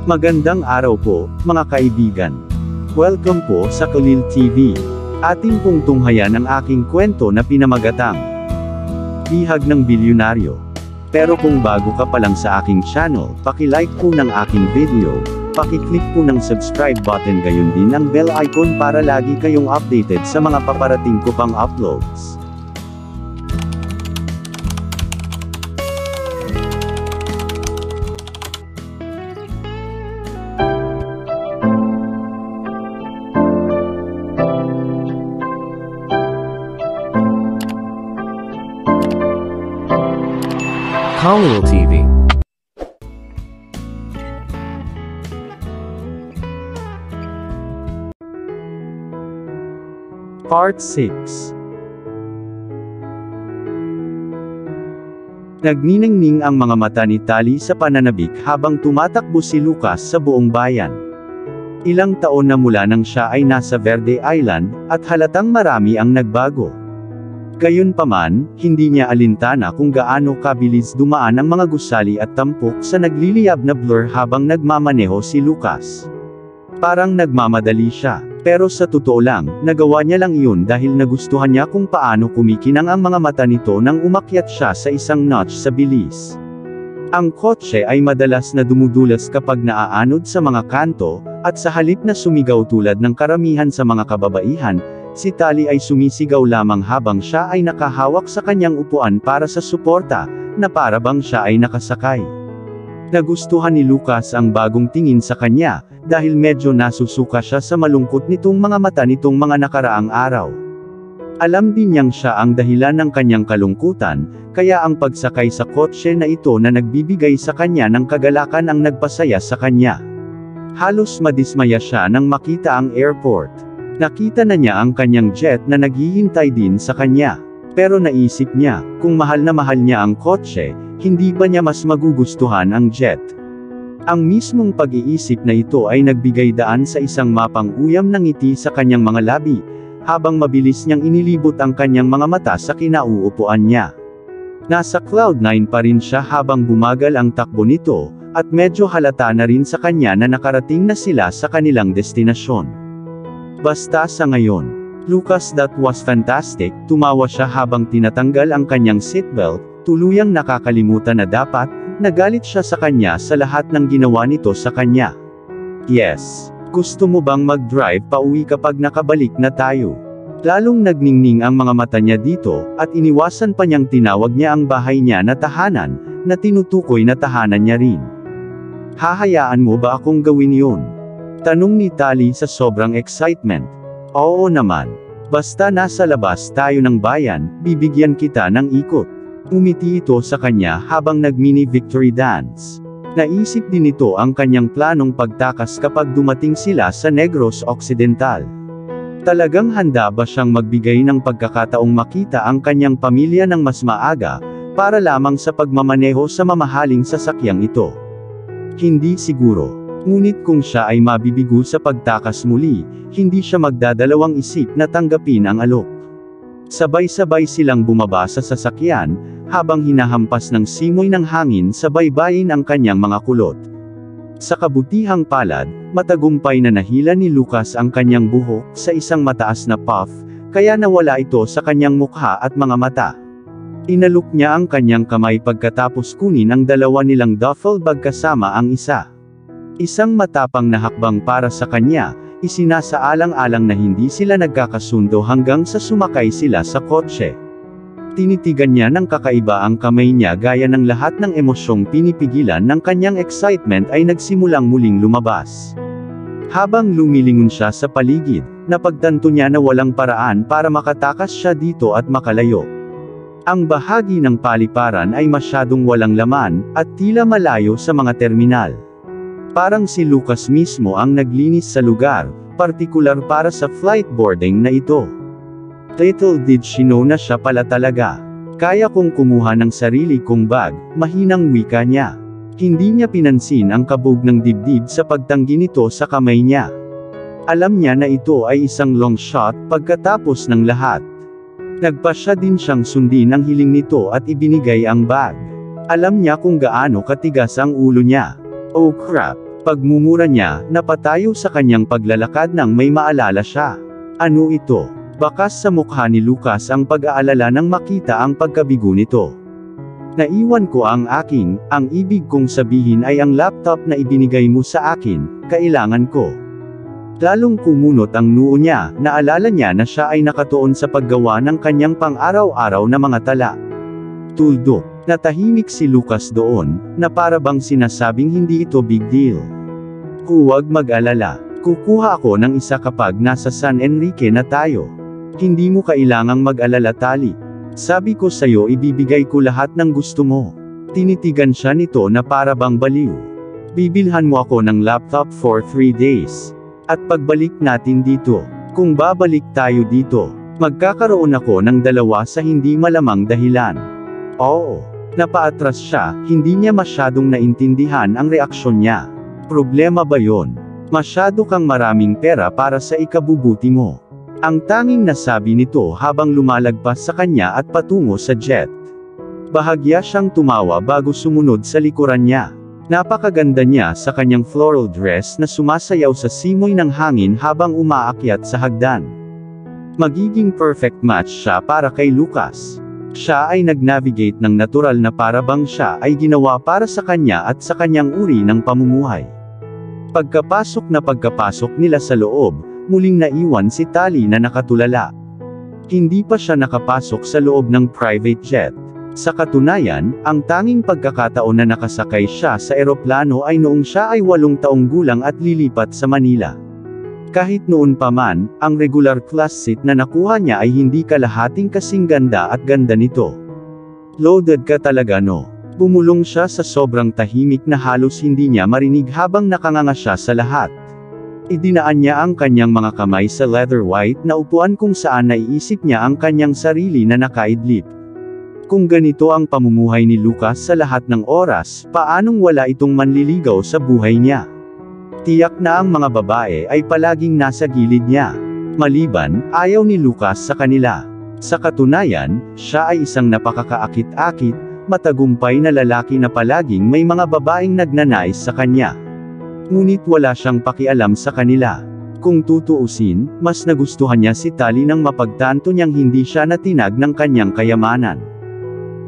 Magandang araw po, mga kaibigan. Welcome po sa Kalil TV. Atin pong tunghayan ang aking kwento na pinamagatang Bihag ng Bilyonaryo. Pero kung bago ka pa lang sa aking channel, paki-like po ng aking video, paki-click po ng subscribe button gayon din ang bell icon para lagi kayong updated sa mga paparating ko pang uploads. Kalil TV. Part 6. Nagniningning ang mga mata ni Tali sa pananabik habang tumatakbo si Lucas sa buong bayan. Ilang taon na mula nang siya ay nasa Verde Island, at halatang marami ang nagbago. Gayunpaman, hindi niya alintana kung gaano kabilis dumaan ang mga gusali at tampok sa nagliliyab na blur habang nagmamaneho si Lucas. Parang nagmamadali siya, pero sa totoo lang, nagawa niya lang iyon dahil nagustuhan niya kung paano kumikinang ang mga mata nito nang umakyat siya sa isang notch sa bilis. Ang kotse ay madalas na dumudulas kapag naaanod sa mga kanto, at sa halip na sumigaw tulad ng karamihan sa mga kababaihan, si Tali ay sumisigaw lamang habang siya ay nakahawak sa kanyang upuan para sa suporta, na para bang siya ay nakasakay. Nagustuhan ni Lucas ang bagong tingin sa kanya, dahil medyo nasusuka siya sa malungkot nitong mga mata nitong mga nakaraang araw. Alam din niyang siya ang dahilan ng kanyang kalungkutan, kaya ang pagsakay sa kotse na ito na nagbibigay sa kanya ng kagalakan ang nagpasaya sa kanya. Halos madismaya siya nang makita ang airport. Nakita na niya ang kanyang jet na naghihintay din sa kanya. Pero naisip niya, kung mahal na mahal niya ang kotse, hindi ba niya mas magugustuhan ang jet? Ang mismong pag-iisip na ito ay nagbigay daan sa isang mapang-uyam na ngiti sa kanyang mga labi, habang mabilis niyang inilibot ang kanyang mga mata sa kinauupuan niya. Nasa Cloud9 pa rin siya habang bumagal ang takbo nito, at medyo halata na rin sa kanya na nakarating na sila sa kanilang destinasyon. Basta sa ngayon, Lucas, that was fantastic, tumawa siya habang tinatanggal ang kanyang seatbelt, tuluyang nakakalimutan na dapat, nagalit siya sa kanya sa lahat ng ginawa nito sa kanya. Yes. Gusto mo bang mag-drive pa uwi kapag nakabalik na tayo? Lalong nagningning ang mga mata niya dito, at iniwasan pa niyang tinawag niya ang bahay niya na tahanan, na tinutukoy na tahanan niya rin. Hahayaan mo ba akong gawin yun? Tanong ni Tali sa sobrang excitement. Oo naman. Basta nasa labas tayo ng bayan, bibigyan kita ng ikot. Umiti ito sa kanya habang nag-mini victory dance. Naisip din ito ang kanyang planong pagtakas kapag dumating sila sa Negros Occidental. Talagang handa ba siyang magbigay ng pagkakataong makita ang kanyang pamilya ng mas maaga, para lamang sa pagmamaneho sa mamahaling sasakyang ito? Hindi siguro. Ngunit kung siya ay mabibigo sa pagtakas muli, hindi siya magdadalawang isip na tanggapin ang alok. Sabay-sabay silang bumaba sa sasakyan, habang hinahampas ng simoy ng hangin sa baybayin ang kanyang mga kulot. Sa kabutihang palad, matagumpay na nahila ni Lucas ang kanyang buhok sa isang mataas na puff, kaya nawala ito sa kanyang mukha at mga mata. Inalok niya ang kanyang kamay pagkatapos kunin ang dalawa nilang duffel bag kasama ang isa. Isang matapang na hakbang para sa kanya, isinasaalang-alang na hindi sila nagkakasundo hanggang sa sumakay sila sa kotse. Tinitigan niya ng kakaiba ang kamay niya gaya ng lahat ng emosyong pinipigilan ng kanyang excitement ay nagsimulang muling lumabas. Habang lumilingon siya sa paligid, napagtanto niya na walang paraan para makatakas siya dito at makalayo. Ang bahagi ng paliparan ay masyadong walang laman, at tila malayo sa mga terminal. Parang si Lucas mismo ang naglinis sa lugar, partikular para sa flight boarding na ito. Little did she know na siya pala talaga. Kaya kong kumuha ng sarili kong bag, mahinang wika niya. Hindi niya pinansin ang kabog ng dibdib sa pagtanggi nito sa kamay niya. Alam niya na ito ay isang long shot pagkatapos ng lahat. Nagpasya din siyang sundin ang hiling nito at ibinigay ang bag. Alam niya kung gaano katigas ang ulo niya. Oh crap, Pagmumura niya, napatayo sa kanyang paglalakad nang may maalala siya. Ano ito? Bakas sa mukha ni Lucas ang pag-aalala nang makita ang pagkabigo nito. Naiwan ko ang ibig kong sabihin ay ang laptop na ibinigay mo sa akin, kailangan ko. Lalong kumunot ang noo niya, naalala niya na siya ay nakatuon sa paggawa ng kanyang pang-araw-araw na mga tala. Tuldok. Natahimik si Lucas doon, na para bang sinasabing hindi ito big deal. Huwag mag-alala. Kukuha ako ng isa kapag nasa San Enrique na tayo. Hindi mo kailangang mag-alala, Tali. Sabi ko sa'yo ibibigay ko lahat ng gusto mo. Tinitigan siya nito na para bang baliw. Bibilhan mo ako ng laptop for 3 days. At pagbalik natin dito, kung babalik tayo dito, magkakaroon ako ng 2 sa hindi malamang dahilan. Oo. Napaatras siya, hindi niya masyadong naintindihan ang reaksyon niya. Problema ba yon? Masyado kang maraming pera para sa ikabubuti mo. Ang tanging nasabi nito habang lumalagpas sa kanya at patungo sa jet. Bahagya siyang tumawa bago sumunod sa likuran niya. Napakaganda niya sa kanyang floral dress na sumasayaw sa simoy ng hangin habang umaakyat sa hagdan. Magiging perfect match siya para kay Lucas. Siya ay nag-navigate ng natural na para bang siya ay ginawa para sa kanya at sa kanyang uri ng pamumuhay. Pagkapasok nila sa loob, muling naiwan si Tali na nakatulala. Hindi pa siya nakapasok sa loob ng private jet. Sa katunayan, ang tanging pagkakataon na nakasakay siya sa eroplano ay noong siya ay 8 taong gulang at lilipat sa Manila. Kahit noon pa man, ang regular class seat na nakuha niya ay hindi kalahating kasing ganda at ganda nito. Loaded ka talaga, no? Bumulong siya sa sobrang tahimik na halos hindi niya marinig habang nakanganga siya sa lahat. Idinaan niya ang kanyang mga kamay sa leather white na upuan kung saan naiisip niya ang kanyang sarili na nakaidlip. Kung ganito ang pamumuhay ni Lucas sa lahat ng oras, paanong wala itong manliligaw sa buhay niya? Tiyak na ang mga babae ay palaging nasa gilid niya. Maliban, ayaw ni Lucas sa kanila. Sa katunayan, siya ay isang napakakaakit-akit, matagumpay na lalaki na palaging may mga babaeng nagnanais sa kanya. Ngunit wala siyang pakialam sa kanila. Kung tutuusin, mas nagustuhan niya si Tali nang mapagtanto niyang hindi siya natinag ng kanyang kayamanan.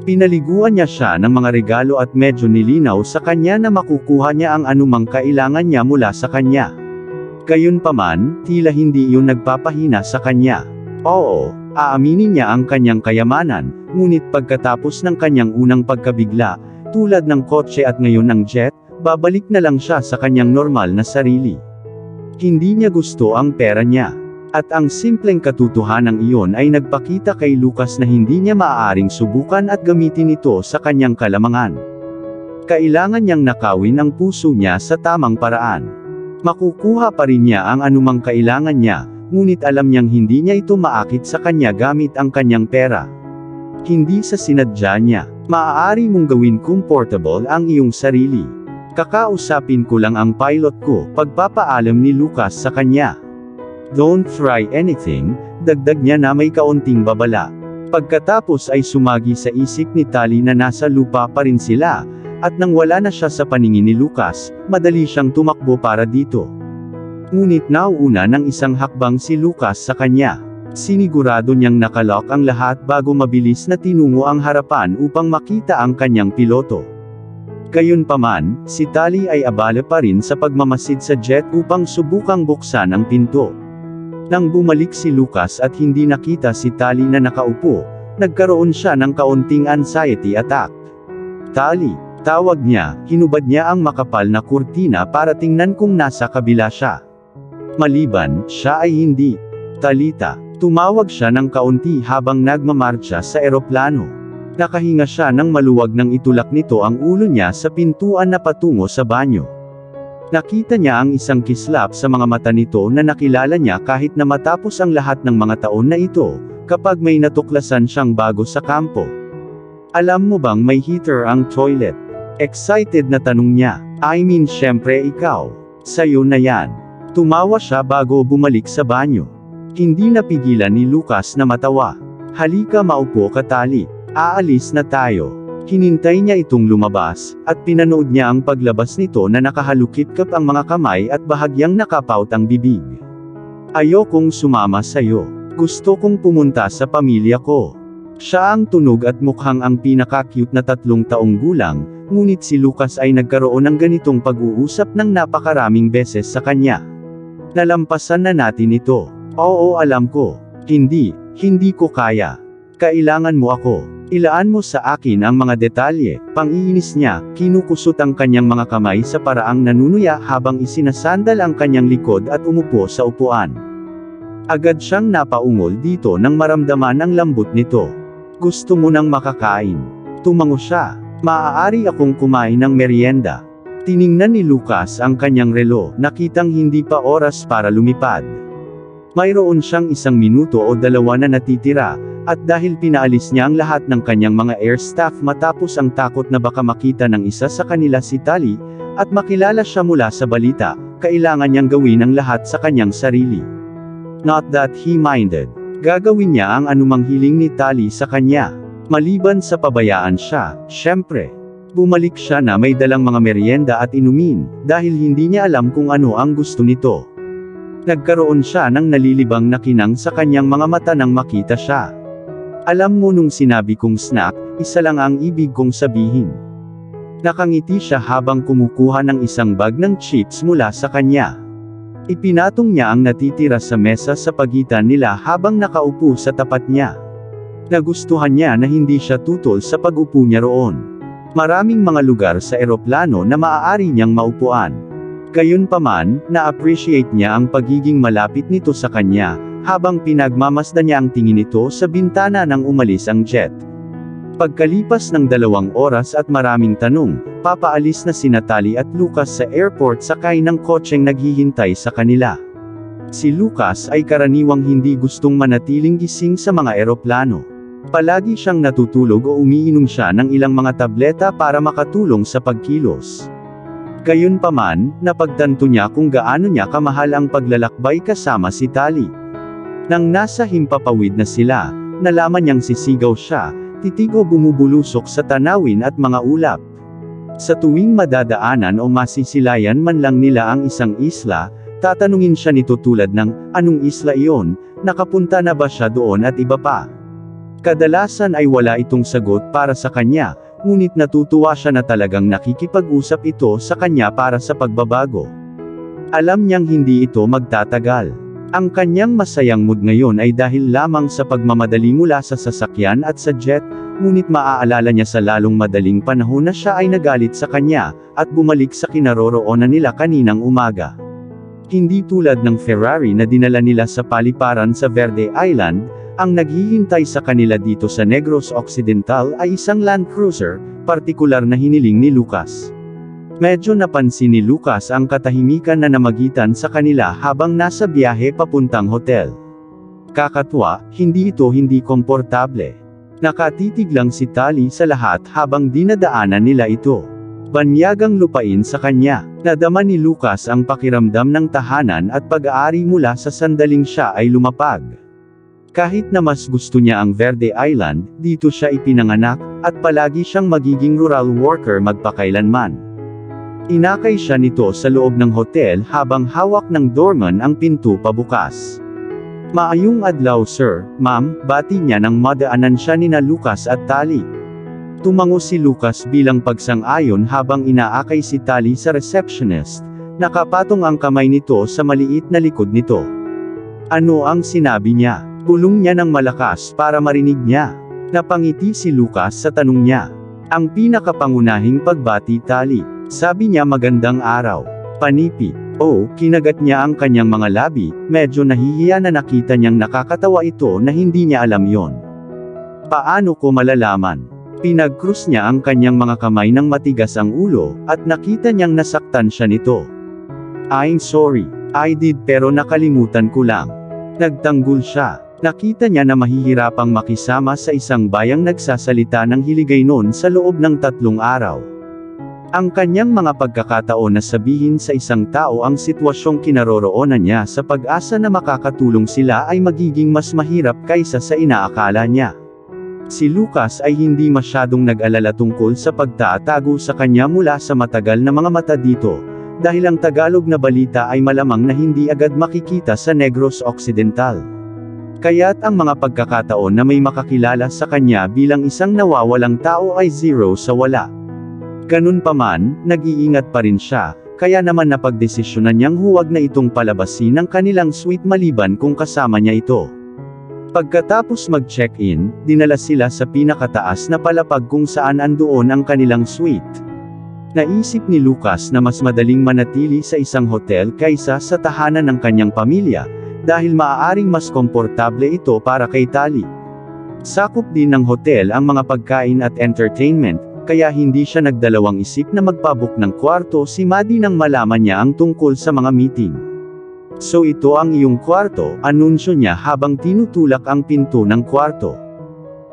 Pinaliguan niya siya ng mga regalo at medyo nilinaw sa kanya na makukuha niya ang anumang kailangan niya mula sa kanya. Gayunpaman, tila hindi iyon nagpapahina sa kanya. Oo, aaminin niya ang kanyang kayamanan, ngunit pagkatapos ng kanyang unang pagkabigla, tulad ng kotse at ngayon ng jet, babalik na lang siya sa kanyang normal na sarili. Hindi niya gusto ang pera niya. At ang simpleng katotohanan iyon ay nagpakita kay Lucas na hindi niya maaaring subukan at gamitin ito sa kanyang kalamangan. Kailangan niyang nakawin ang puso niya sa tamang paraan. Makukuha pa rin niya ang anumang kailangan niya, ngunit alam niyang hindi niya ito maakit sa kanya gamit ang kanyang pera. Hindi sa sinadya niya. Maaari mong gawin comfortable ang iyong sarili. Kakausapin ko lang ang pilot ko, pagpapaalam ni Lucas sa kanya. Don't try anything, dagdag niya na may kaunting babala. Pagkatapos ay sumagi sa isip ni Tali na nasa lupa pa rin sila, at nang wala na siya sa paningin ni Lucas, madali siyang tumakbo para dito. Ngunit nauuna ng isang hakbang si Lucas sa kanya. Sinigurado niyang nakalock ang lahat bago mabilis na tinungo ang harapan upang makita ang kanyang piloto. Gayunpaman, si Tali ay abala pa rin sa pagmamasid sa jet upang subukang buksan ang pinto. Nang bumalik si Lucas at hindi nakita si Tali na nakaupo, nagkaroon siya ng kaunting anxiety attack. Tali, tawag niya, hinubad niya ang makapal na kurtina para tingnan kung nasa kabila siya. Maliban, siya ay hindi. Talita, tumawag siya ng kaunti habang nagmamarcha sa eroplano. Nakahinga siya nang maluwag nang itulak nito ang ulo niya sa pintuan na patungo sa banyo. Nakita niya ang isang kislap sa mga mata nito na nakilala niya kahit na matapos ang lahat ng mga taon na ito, kapag may natuklasan siyang bago sa kampo. Alam mo bang may heater ang toilet? Excited na tanong niya. I mean syempre ikaw. Sa'yo na yan. Tumawa siya bago bumalik sa banyo. Hindi napigilan ni Lucas na matawa. Halika maupo ka Tali. Aalis na tayo. Hinintay niya itong lumabas, at pinanood niya ang paglabas nito na nakahalukip-kap ang mga kamay at bahagyang nakapaut ang bibig. Ayokong sumama sa'yo. Gusto kong pumunta sa pamilya ko. Siya ang tunog at mukhang ang pinaka-cute na 3 taong gulang, ngunit si Lucas ay nagkaroon ng ganitong pag-uusap ng napakaraming beses sa kanya. Nalampasan na natin ito. Oo, alam ko. Hindi ko kaya. Kailangan mo ako. Ilaan mo sa akin ang mga detalye. Pang-iinis niya, kinukusot ang kanyang mga kamay sa paraang nanunuya habang isinasandal ang kanyang likod at umupo sa upuan. Agad siyang napaungol dito nang maramdaman ang lambot nito. Gusto mo nang makakain. Tumango siya. Maaari akong kumain ng merienda. Tiningnan ni Lucas ang kanyang relo, nakitang hindi pa oras para lumipad. Mayroon siyang 1 minuto o 2 na natitira, at dahil pinaalis niya ang lahat ng kanyang mga air staff matapos ang takot na baka makita ng isa sa kanila si Tali, at makilala siya mula sa balita, kailangan niyang gawin ang lahat sa kanyang sarili. Not that he minded. Gagawin niya ang anumang hiling ni Tali sa kanya. Maliban sa pabayaan siya, syempre. Bumalik siya na may dalang mga merienda at inumin, dahil hindi niya alam kung ano ang gusto nito. Nagkaroon siya ng nalilibang na kinang sa kanyang mga mata nang makita siya. Alam mo nung sinabi kong snack, isa lang ang ibig kong sabihin. Nakangiti siya habang kumukuha ng isang bag ng chips mula sa kanya. Ipinatong niya ang natitira sa mesa sa pagitan nila habang nakaupo sa tapat niya. Nagustuhan niya na hindi siya tutol sa pag-upo niya roon. Maraming mga lugar sa eroplano na maaari niyang maupuan. Gayunpaman, na-appreciate niya ang pagiging malapit nito sa kanya, habang pinagmamasdan niya ang tingin nito sa bintana nang umalis ang jet. Pagkalipas ng 2 oras at maraming tanong, papaalis na sina Tali at Lucas sa airport sakay ng kotseng naghihintay sa kanila. Si Lucas ay karaniwang hindi gustong manatiling gising sa mga eroplano. Palagi siyang natutulog o umiinom siya ng ilang mga tableta para makatulong sa pagkilos. Gayunpaman, napagtanto niya kung gaano niya kamahal ang paglalakbay kasama si Tali. Nang nasa himpapawid na sila, nalaman niyang sisigaw siya, titig o bumubulusok sa tanawin at mga ulap. Sa tuwing madadaanan o masisilayan man lang nila ang isang isla, tatanungin siya nito tulad ng, anong isla iyon, nakapunta na ba siya doon at iba pa. Kadalasan ay wala itong sagot para sa kanya, ngunit natutuwa siya na talagang nakikipag-usap ito sa kanya para sa pagbabago. Alam niyang hindi ito magtatagal. Ang kanyang masayang mood ngayon ay dahil lamang sa pagmamadali mula sa sasakyan at sa jet, ngunit maaalala niya sa lalong madaling panahon na siya ay nagalit sa kanya, at bumalik sa kinaroroonan nila kaninang umaga. Hindi tulad ng Ferrari na dinala nila sa paliparan sa Verde Island, ang naghihintay sa kanila dito sa Negros Occidental ay isang Land Cruiser, partikular na hiniling ni Lucas. Medyo napansin ni Lucas ang katahimikan na namagitan sa kanila habang nasa biyahe papuntang hotel. Kakatwa, hindi komportable. Nakatitig lang si Tali sa lahat habang dinadaanan nila ito. Banyagang lupain sa kanya. Nadama ni Lucas ang pakiramdam ng tahanan at pag-aari mula sa sandaling siya ay lumapag. Kahit na mas gusto niya ang Verde Island, dito siya ipinanganak, at palagi siyang magiging rural worker magpakailanman. Inakay siya nito sa loob ng hotel habang hawak ng doorman ang pinto pabukas. Maayong adlaw sir, ma'am, bati niya nang madaanan siya nina Lucas at Tali. Tumango si Lucas bilang pagsang-ayon habang inaakay si Tali sa receptionist, nakapatong ang kamay nito sa maliit na likod nito. Ano ang sinabi niya? Bulong niya ng malakas para marinig niya. Napangiti si Lucas sa tanong niya. Ang pinakapangunahing pagbati Tali. Sabi niya magandang araw. Panipit. Oh, kinagat niya ang kanyang mga labi, medyo nahihiya na nakita niyang nakakatawa ito na hindi niya alam yon. Paano ko malalaman? Pinag-cross niya ang kanyang mga kamay ng matigas ang ulo, at nakita niyang nasaktan siya nito. I'm sorry. I did pero nakalimutan ko lang. Nagtanggol siya. Nakita niya na mahihirapang makisama sa isang bayang nagsasalita ng Hiligaynon sa loob ng 3 araw. Ang kanyang mga pagkakataon na sabihin sa isang tao ang sitwasyong kinaroroonan niya sa pag-asa na makakatulong sila ay magiging mas mahirap kaysa sa inaakala niya. Si Lucas ay hindi masyadong nag-alala tungkol sa pagtatago sa kanya mula sa matagal na mga mata dito, dahil ang Tagalog na balita ay malamang na hindi agad makikita sa Negros Occidental. Kaya't ang mga pagkakataon na may makakilala sa kanya bilang isang nawawalang tao ay zero sa wala. Ganun pa man, nag-iingat pa rin siya, kaya naman napagdesisyonan niyang huwag na itong palabasin ng kanilang suite maliban kung kasama niya ito. Pagkatapos mag-check-in, dinala sila sa pinakataas na palapag kung saan andoon ang kanilang suite. Naisip ni Lucas na mas madaling manatili sa isang hotel kaysa sa tahanan ng kanyang pamilya, dahil maaaring mas komportable ito para kay Tali. Sakop din ng hotel ang mga pagkain at entertainment, kaya hindi siya nagdalawang isip na magpabook ng kwarto si Maddie nang malaman niya ang tungkol sa mga meeting. So ito ang iyong kwarto, anunsyo niya habang tinutulak ang pinto ng kwarto.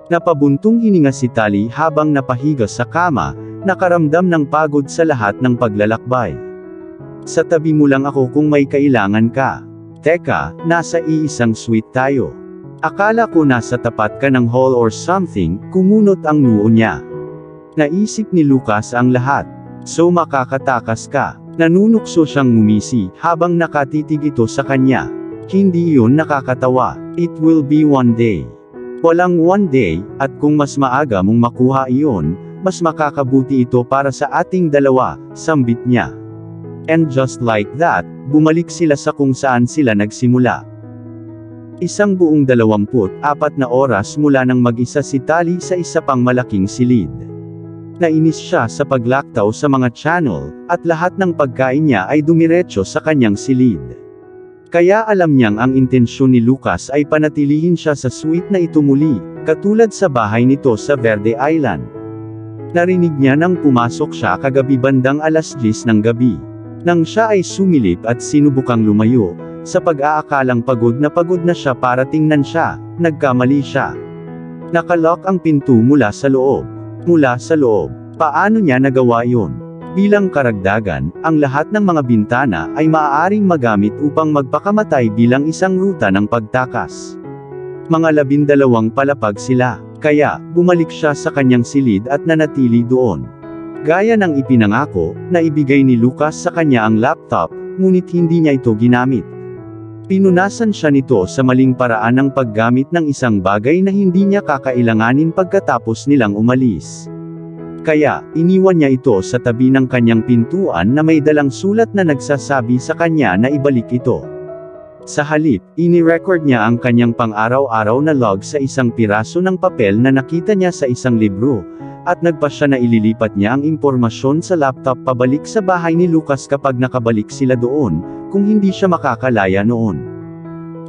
Napabuntong hininga si Tali habang napahiga sa kama, nakaramdam ng pagod sa lahat ng paglalakbay. Sa tabi mo lang ako kung may kailangan ka. Teka, nasa iisang suite tayo. Akala ko nasa tapat ka ng hall or something, kumunot ang noo niya. Naisip ni Lucas ang lahat. So makakatakas ka. Nanunukso siyang ngumisi, habang nakatitig ito sa kanya. Hindi yun nakakatawa. It will be one day. Walang one day, at kung mas maaga mong makuha iyon, mas makakabuti ito para sa ating dalawa, sambit niya. And just like that, bumalik sila sa kung saan sila nagsimula. Isang buong 24 na oras mula nang mag-isa si Tali sa isa pang malaking silid. Nainis siya sa paglaktaw sa mga channel, at lahat ng pagkain niya ay dumiretso sa kanyang silid. Kaya alam niyang ang intensyon ni Lucas ay panatilihin siya sa suite na ito muli, katulad sa bahay nito sa Verde Island. Narinig niya nang pumasok siya kagabi bandang 10:00 ng gabi. Nang siya ay sumilip at sinubukang lumayo, sa pag-aakalang pagod na siya para tingnan siya, nagkamali siya. Nakalock ang pinto mula sa loob. Paano niya nagawa yun? Bilang karagdagan, ang lahat ng mga bintana ay maaaring magamit upang magpakamatay bilang isang ruta ng pagtakas. Mga 12 palapag sila, kaya, bumalik siya sa kanyang silid at nanatili doon. Gaya ng ipinangako, naibigay ni Lucas sa kanya ang laptop, ngunit hindi niya ito ginamit. Pinunasan siya nito sa maling paraan ng paggamit ng isang bagay na hindi niya kakailanganin pagkatapos nilang umalis. Kaya, iniwan niya ito sa tabi ng kanyang pintuan na may dalang sulat na nagsasabi sa kanya na ibalik ito. Sa halip, ini-record niya ang kanyang pang-araw-araw na log sa isang piraso ng papel na nakita niya sa isang libro, at nagpa siya na ililipat niya ang impormasyon sa laptop pabalik sa bahay ni Lucas kapag nakabalik sila doon, kung hindi siya makakalaya noon.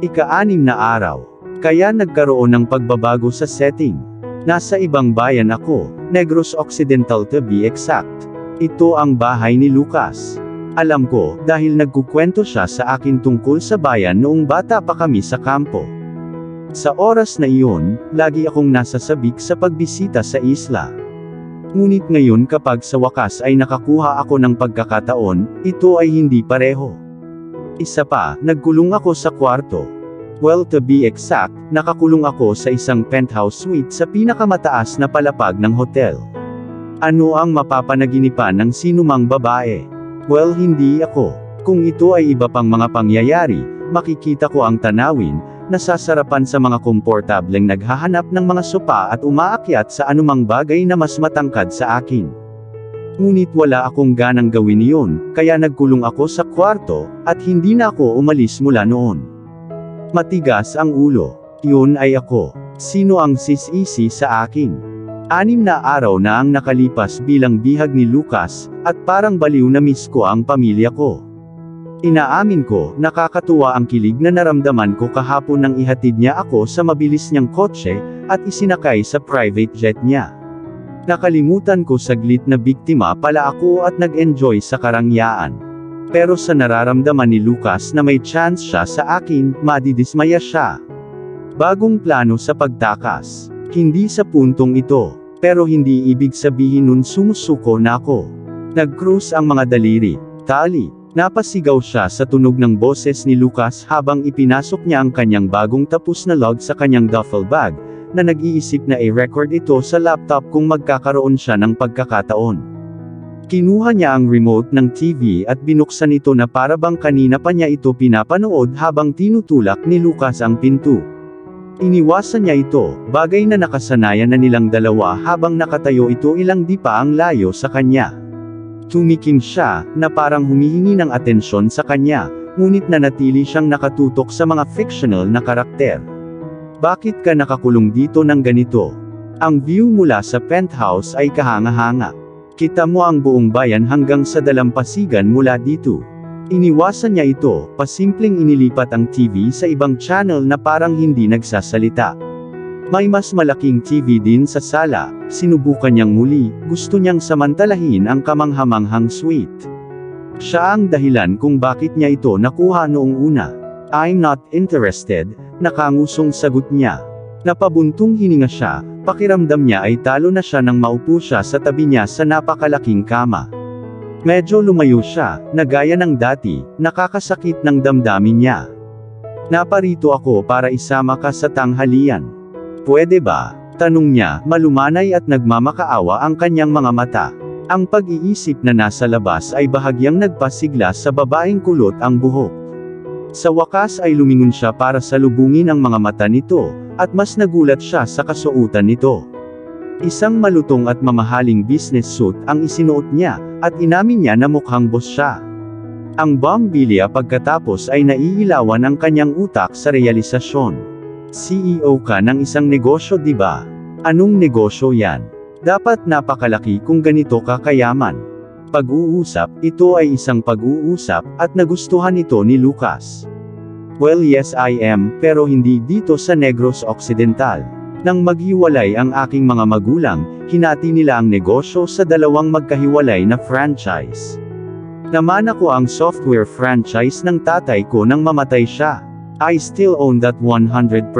Ika-6 na araw. Kaya nagkaroon ng pagbabago sa setting. Nasa ibang bayan ako, Negros Occidental to be exact. Ito ang bahay ni Lucas. Alam ko, dahil nagkukwento siya sa akin tungkol sa bayan noong bata pa kami sa kampo. Sa oras na iyon, lagi akong nasa sabik sa pagbisita sa isla. Ngunit ngayon kapag sa wakas ay nakakuha ako ng pagkakataon, ito ay hindi pareho. Isa pa, nagkulong ako sa kwarto. Well, to be exact, nakakulong ako sa isang penthouse suite sa pinakamataas na palapag ng hotel. Ano ang mapapanaginipan ng sinumang babae? Well, hindi ako. Kung ito ay iba pang mga pangyayari, makikita ko ang tanawin, nasasarapan sa mga komportableng naghahanap ng mga sopa at umaakyat sa anumang bagay na mas matangkad sa akin. Ngunit wala akong ganang gawin iyon, kaya nagkulong ako sa kwarto, at hindi na ako umalis mula noon. Matigas ang ulo. Yun ay ako. Sino ang sisisi sa akin? 6 na araw na ang nakalipas bilang bihag ni Lucas, at parang baliw na miss ko ang pamilya ko. Inaamin ko, nakakatuwa ang kilig na naramdaman ko kahapon nang ihatid niya ako sa mabilis niyang kotse, at isinakay sa private jet niya. Nakalimutan ko saglit na biktima pala ako at nag-enjoy sa karangyaan. Pero sa nararamdaman ni Lucas na may chance siya sa akin, madidismaya siya. Bagong plano sa pagtakas. Hindi sa puntong ito. Pero hindi ibig sabihin nun sumusuko na ako. Nag-cruise ang mga daliri. Tali. Napasigaw siya sa tunog ng boses ni Lucas habang ipinasok niya ang kanyang bagong tapos na log sa kanyang duffel bag, na nag-iisip na i-record ito sa laptop kung magkakaroon siya ng pagkakataon. Kinuha niya ang remote ng TV at binuksan ito na para bang kanina pa niya ito pinapanood habang tinutulak ni Lucas ang pinto. Iniwasan niya ito, bagay na nakasanayan na nilang dalawa habang nakatayo ito ilang di pa ang layo sa kanya. Tumikim siya, na parang humihingi ng atensyon sa kanya, ngunit nanatili siyang nakatutok sa mga fictional na karakter. Bakit ka nakakulong dito ng ganito? Ang view mula sa penthouse ay kahanga-hanga. Kita mo ang buong bayan hanggang sa dalampasigan mula dito. Iniwasan niya ito, pasimpleng inilipat ang TV sa ibang channel na parang hindi nagsasalita. May mas malaking TV din sa sala, sinubukan niyang muli, gusto niyang samantalahin ang kamanghamanghang suite. Siya ang dahilan kung bakit niya ito nakuha noong una. I'm not interested, nakangusong sagot niya. Napabuntong hininga siya, pakiramdam niya ay talo na siya nang maupo siya sa tabi niya sa napakalaking kama. Medyo lumayo siya, na gaya ng dati, nakakasakit ng damdamin niya. Naparito ako para isama ka sa tanghalian. Pwede ba? Tanong niya, malumanay at nagmamakaawa ang kanyang mga mata. Ang pag-iisip na nasa labas ay bahagyang nagpasigla sa babaeng kulot ang buhok. Sa wakas ay lumingon siya para salubungin ang mga mata nito, at mas nagulat siya sa kasuotan nito. Isang malutong at mamahaling business suit ang isinuot niya, at inamin niya na mukhang boss siya. Ang bumbilya pagkatapos ay naiilawan ang kanyang utak sa realisasyon. CEO ka ng isang negosyo, di ba? Anong negosyo yan? Dapat napakalaki kung ganito ka kayaman. Pag-uusap, ito ay isang pag-uusap, at nagustuhan ito ni Lucas. Well, yes I am, pero hindi dito sa Negros Occidental. Nang maghiwalay ang aking mga magulang, hinati nila ang negosyo sa dalawang magkahiwalay na franchise. Namana ko ang software franchise ng tatay ko nang mamatay siya. I still own that 100%.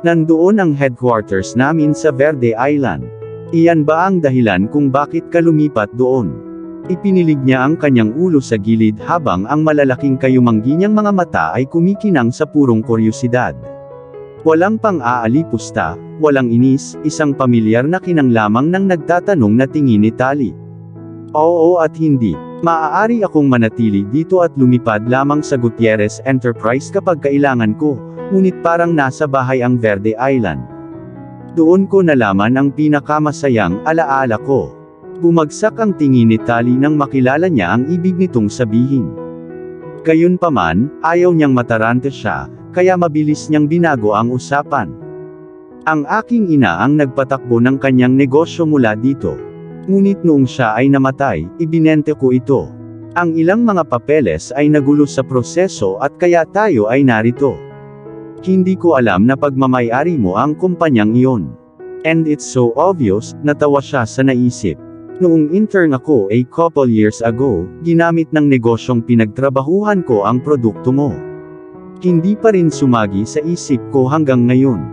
Nandoon ang headquarters namin sa Verde Island. Iyan ba ang dahilan kung bakit ka lumipat doon? Ipinilig niya ang kanyang ulo sa gilid habang ang malalaking kayumanggi niyang mga mata ay kumikinang sa purong kuryosidad. Walang pang-aalipusta, walang inis, isang pamilyar na kinang lamang nang nagtatanong na tingin ni Tali. Oo at hindi. Maaari akong manatili dito at lumipad lamang sa Gutierrez Enterprise kapag kailangan ko, ngunit parang nasa bahay ang Verde Island. Doon ko nalaman ang pinakamasayang alaala ko. Bumagsak ang tingin ni Tali nang makilala niya ang ibig nitong sabihin. Gayunpaman, ayaw niyang matarante siya, kaya mabilis niyang binago ang usapan. Ang aking ina ang nagpatakbo ng kanyang negosyo mula dito. Ngunit noong siya ay namatay, ibinente ko ito. Ang ilang mga papeles ay nagulo sa proseso at kaya tayo ay narito. Hindi ko alam na pagmamay-ari mo ang kumpanyang iyon. And it's so obvious, natawa siya sa naisip. Noong intern ako a couple years ago, ginamit ng negosyong pinagtrabahuhan ko ang produkto mo. Hindi pa rin sumagi sa isip ko hanggang ngayon.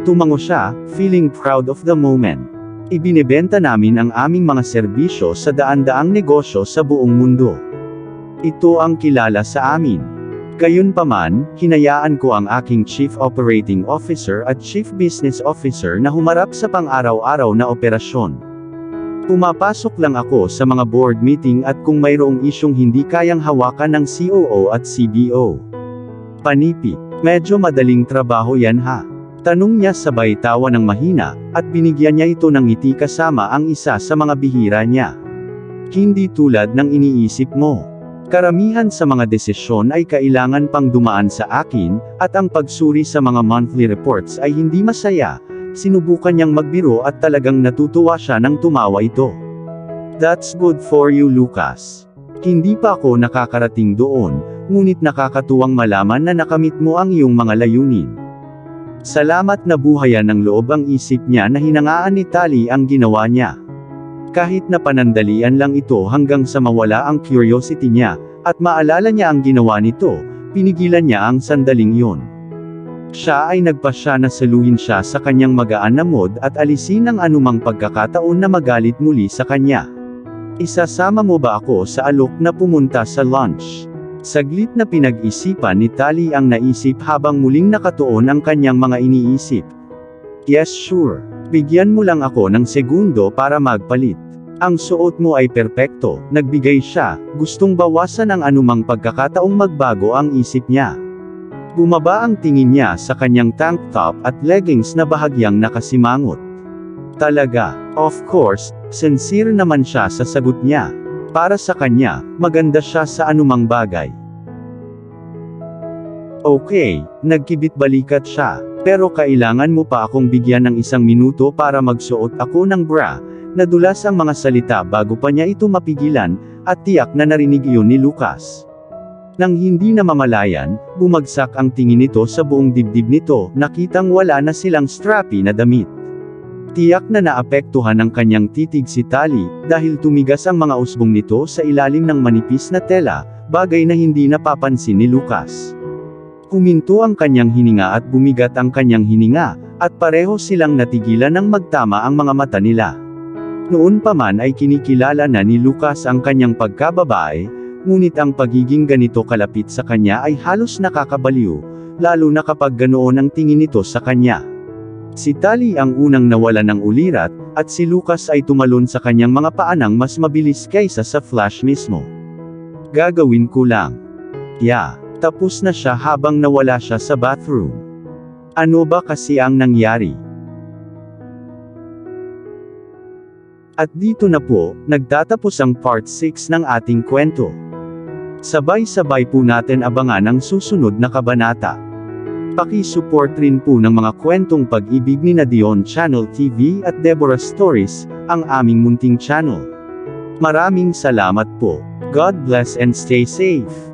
Tumango siya, feeling proud of the moment. Ibinebenta namin ang aming mga serbisyo sa daan-daang negosyo sa buong mundo. Ito ang kilala sa amin. Gayunpaman, hinayaan ko ang aking Chief Operating Officer at Chief Business Officer na humarap sa pang-araw-araw na operasyon. Pumapasok lang ako sa mga board meeting at kung mayroong isyong hindi kayang hawakan ng COO at CBO. Panipi, medyo madaling trabaho yan ha? Tanong niya sabay tawa ng mahina, at binigyan niya ito ng ngiti kasama ang isa sa mga bihira niya. Hindi tulad ng iniisip mo. Karamihan sa mga desisyon ay kailangan pang dumaan sa akin, at ang pagsuri sa mga monthly reports ay hindi masaya. Sinubukan niyang magbiro at talagang natutuwa siya nang tumawa ito. That's good for you, Lucas. Hindi pa ako nakakarating doon, ngunit nakakatuwang malaman na nakamit mo ang iyong mga layunin. Salamat na buhayan ng loob ang isip niya na hinangaan ni Tali ang ginawa niya. Kahit na panandalian lang ito hanggang sa mawala ang curiosity niya, at maalala niya ang ginawa nito, pinigilan niya ang sandaling yon. Siya ay nagpasya na saluhin siya sa kanyang magaan na mood at alisin ang anumang pagkakataon na magalit muli sa kanya. Isasama mo ba ako sa alok na pumunta sa lunch? Saglit na pinag-isipan ni Tali ang naisip habang muling nakatuon ang kanyang mga iniisip. Yes sure. Bigyan mo lang ako ng segundo para magpalit. Ang suot mo ay perpekto, nagbigay siya, gustong bawasan ang anumang pagkakataong magbago ang isip niya. Bumaba ang tingin niya sa kanyang tank top at leggings na bahagyang nakasimangot. Talaga, of course, sincere naman siya sa sagot niya. Para sa kanya, maganda siya sa anumang bagay. Okay, nagkibit-balikat siya, pero kailangan mo pa akong bigyan ng 1 minuto para magsuot ako ng bra. Nadulas ang mga salita bago pa niya ito mapigilan, at tiyak na narinig iyon ni Lucas. Nang hindi namamalayan, bumagsak ang tingin nito sa buong dibdib nito, nakitang wala na silang strappy na damit. Tiyak na naapektuhan ng kanyang titig si Tali, dahil tumigas ang mga usbong nito sa ilalim ng manipis na tela, bagay na hindi napapansin ni Lucas. Huminto ang kanyang hininga at bumigat ang kanyang hininga, at pareho silang natigilan ng magtama ang mga mata nila. Noon pa man ay kinikilala na ni Lucas ang kanyang pagkababae, ngunit ang pagiging ganito kalapit sa kanya ay halos nakakabaliw, lalo na kapag ganoon ang tingin nito sa kanya. Si Tali ang unang nawala ng ulirat, at si Lucas ay tumalon sa kanyang mga paanang mas mabilis kaysa sa flash mismo. Gagawin ko lang. Yeah. Tapos na siya habang nawala siya sa bathroom. Ano ba kasi ang nangyari? At dito na po, nagtatapos ang part 6 ng ating kwento. Sabay-sabay po natin abangan ang susunod na kabanata. Paki-support rin po ng mga kwentong pag-ibig ni Dion Channel TV at Deborah Stories, ang aming munting channel. Maraming salamat po. God bless and stay safe.